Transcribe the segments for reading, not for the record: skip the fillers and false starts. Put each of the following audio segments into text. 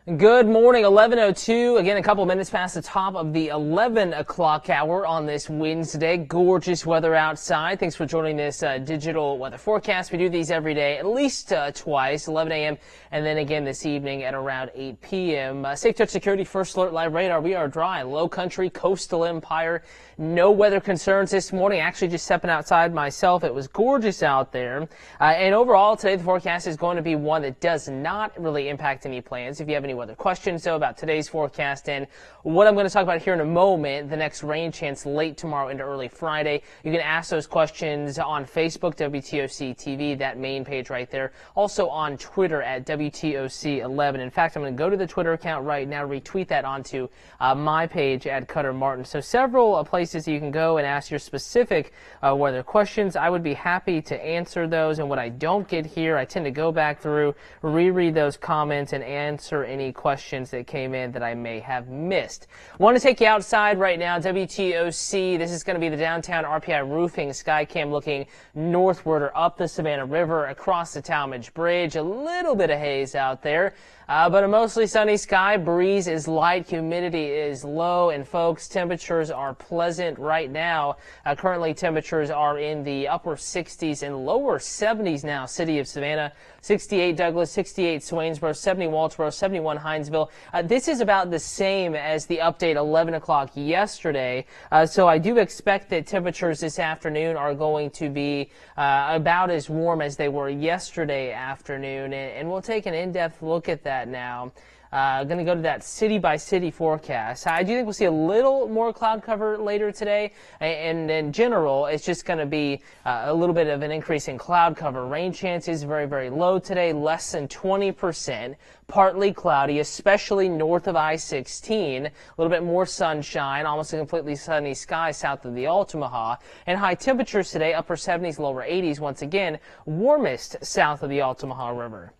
Good morning, 11:02. Again, a couple minutes past the top of the 11 o'clock hour on this Wednesday. Gorgeous weather outside. Thanks for joining this digital weather forecast. We do these every day, at least twice, 11 a.m. and then again this evening at around 8 p.m. Safe Touch Security First Alert Live Radar. We are dry, low country, coastal empire. No weather concerns this morning. Actually, just stepping outside myself. It was gorgeous out there. And overall, today the forecast is going to be one that does not really impact any plans. If you have any weather questions, though, about today's forecast and what I'm going to talk about here in a moment, the next rain chance late tomorrow into early Friday, you can ask those questions on Facebook, WTOC TV, that main page right there. Also on Twitter at WTOC11. In fact, I'm going to go to the Twitter account right now, retweet that onto my page at Cutter Martin. So several places you can go and ask your specific weather questions. I would be happy to answer those, and what I don't get here, I tend to go back through, reread those comments, and answer any questions that came in that I may have missed. I want to take you outside right now, WTOC. This is going to be the downtown RPI Roofing Skycam looking northward or up the Savannah River across the Talmadge Bridge. A little bit of haze out there. But a mostly sunny sky, breeze is light, humidity is low, and folks, temperatures are pleasant right now. Currently, temperatures are in the upper 60s and lower 70s now. City of Savannah, 68 Douglas, 68 Swainsboro, 70 Walterboro, 71 Hinesville. This is about the same as the update 11 o'clock yesterday. So I do expect that temperatures this afternoon are going to be about as warm as they were yesterday afternoon, and we'll take an in-depth look at that now. Going to go to that city-by-city forecast. I do think we'll see a little more cloud cover later today, and in general, it's just going to be a little bit of an increase in cloud cover. Rain chances very, very low today, less than 20%, partly cloudy, especially north of I-16. A little bit more sunshine, almost a completely sunny sky south of the Altamaha, and high temperatures today, upper 70s, lower 80s, once again, warmest south of the Altamaha River.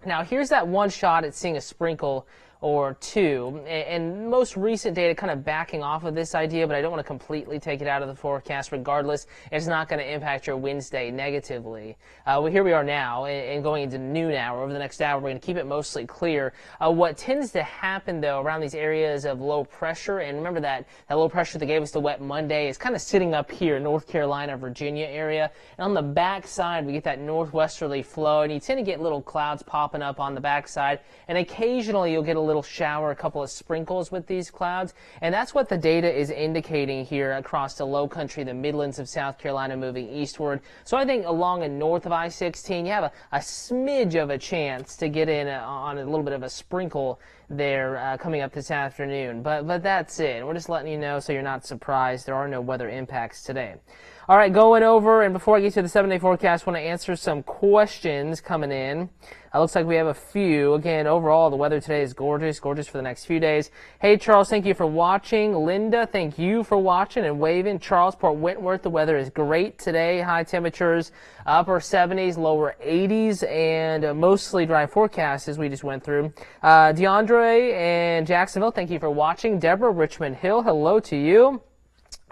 Now, here's that one shot at seeing a sprinkle or two, and most recent data kind of backing off of this idea, but I don't want to completely take it out of the forecast. Regardless, it's not going to impact your Wednesday negatively. Well, here we are now, and going into noon hour. Over the next hour, we're going to keep it mostly clear. What tends to happen, though, around these areas of low pressure, and remember that low pressure that gave us the wet Monday is kind of sitting up here, North Carolina, Virginia area, and on the back side, we get that northwesterly flow, and you tend to get little clouds popping up on the back side, and occasionally you'll get a little shower, a couple of sprinkles with these clouds, and that's what the data is indicating here across the low country, the Midlands of South Carolina moving eastward. So I think along and north of I-16, you have a smidge of a chance to get in on a little bit of a sprinkle there coming up this afternoon, but that's it. We're just letting you know so you're not surprised. There are no weather impacts today. All right, going over, and before I get to the 7-day forecast, I want to answer some questions coming in. Looks like we have a few. Again, overall, the weather today is gorgeous for the next few days. Hey, Charles, thank you for watching. Linda, thank you for watching and waving. Charles, Port Wentworth, the weather is great today. High temperatures, upper 70s, lower 80s, and mostly dry forecast as we just went through. DeAndre and Jacksonville, thank you for watching. Deborah, Richmond Hill, hello to you.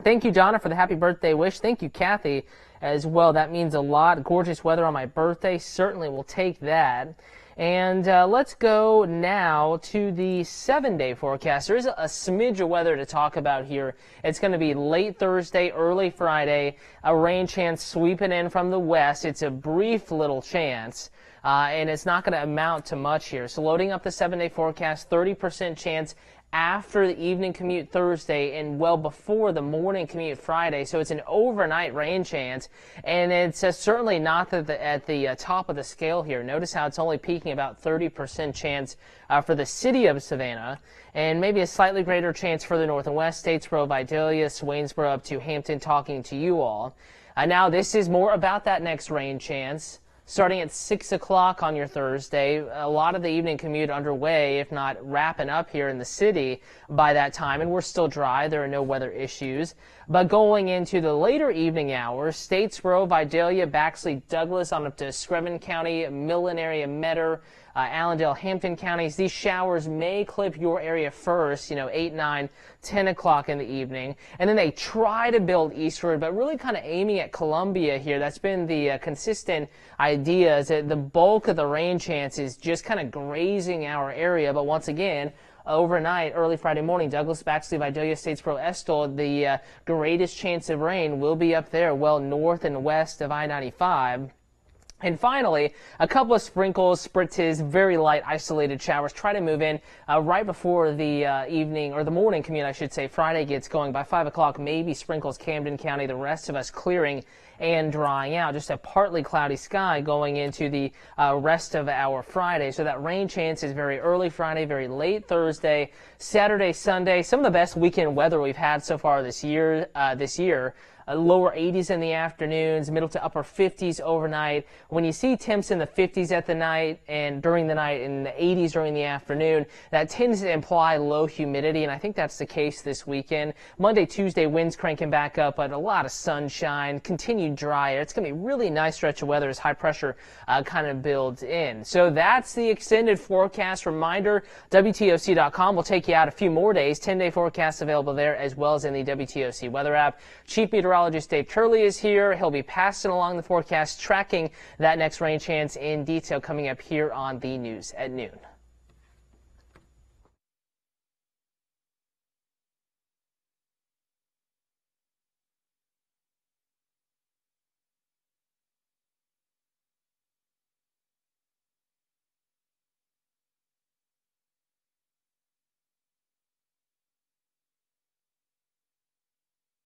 Thank you, Donna, for the happy birthday wish. Thank you, Kathy, as well. That means a lot. Gorgeous weather on my birthday. Certainly will take that. And let's go now to the 7-day forecast. There is a smidge of weather to talk about here. It's going to be late Thursday, early Friday, a rain chance sweeping in from the west. It's a brief little chance. And it's not going to amount to much here. So loading up the 7-day forecast, 30% chance after the evening commute Thursday and well before the morning commute Friday. So it's an overnight rain chance, and it's certainly not at the top of the scale here. Notice how it's only peaking about 30% chance for the city of Savannah, and maybe a slightly greater chance further north and west, Statesboro, Vidalia, Swainsboro up to Hampton, talking to you all. Now this is more about that next rain chance. Starting at 6 o'clock on your Thursday, a lot of the evening commute underway, if not wrapping up here in the city by that time, and we're still dry. There are no weather issues. But going into the later evening hours, Statesboro, Vidalia, Baxley, Douglas, on up to Screven County, Millen area, Metter, Allendale, Hampton counties. These showers may clip your area first, 8, 9, 10 o'clock in the evening. And then they try to build eastward, but really kind of aiming at Columbia here. That's been the consistent idea, is that the bulk of the rain chance is just kind of grazing our area. But once again, overnight, early Friday morning, Douglas, Baxley, Vidalia, Statesboro, Estill, the greatest chance of rain will be up there, well north and west of I-95. And finally, a couple of sprinkles, spritzes, very light isolated showers. Try to move in right before the evening, or the morning commute, I should say, Friday gets going. By 5 o'clock, maybe sprinkles Camden County, the rest of us clearing and drying out. Just a partly cloudy sky going into the rest of our Friday. So that rain chance is very early Friday, very late Thursday, Saturday, Sunday. Some of the best weekend weather we've had so far this year. Lower 80s in the afternoons, middle to upper 50s overnight. When you see temps in the 50s at the night and during the night, and the 80s during the afternoon, that tends to imply low humidity, and I think that's the case this weekend. Monday, Tuesday, winds cranking back up, but a lot of sunshine, continued dry air. It's going to be a really nice stretch of weather as high pressure kind of builds in. So that's the extended forecast. Reminder, WTOC.com will take you out a few more days. 10-day forecast available there, as well as in the WTOC weather app. Chief Meteorologist Dave Turley is here. He'll be passing along the forecast, tracking that next rain chance in detail coming up here on the news at noon.